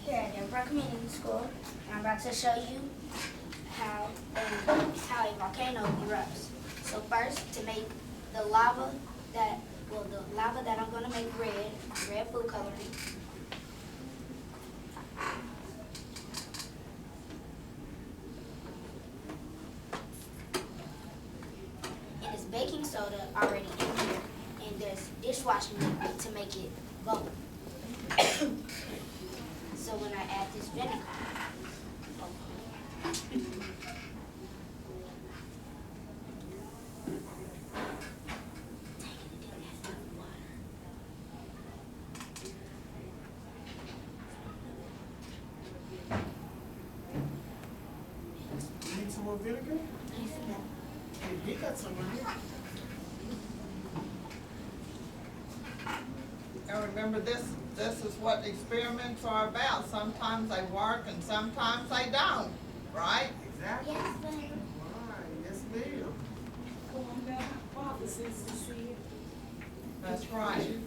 here at Denver Community School, and I'm about to show you how a volcano erupts. So first, to make the lava that I'm going to make red food coloring. And there's baking soda already in here, and there's dishwashing liquid to make it bubble. So when I add this vinegar, Need some more vinegar? Hey, he got some right here. And remember, this is what experiments are about. Sometimes they work and sometimes they don't, right? Exactly. yes, ma'am. Right, yes, ma'am. That's right.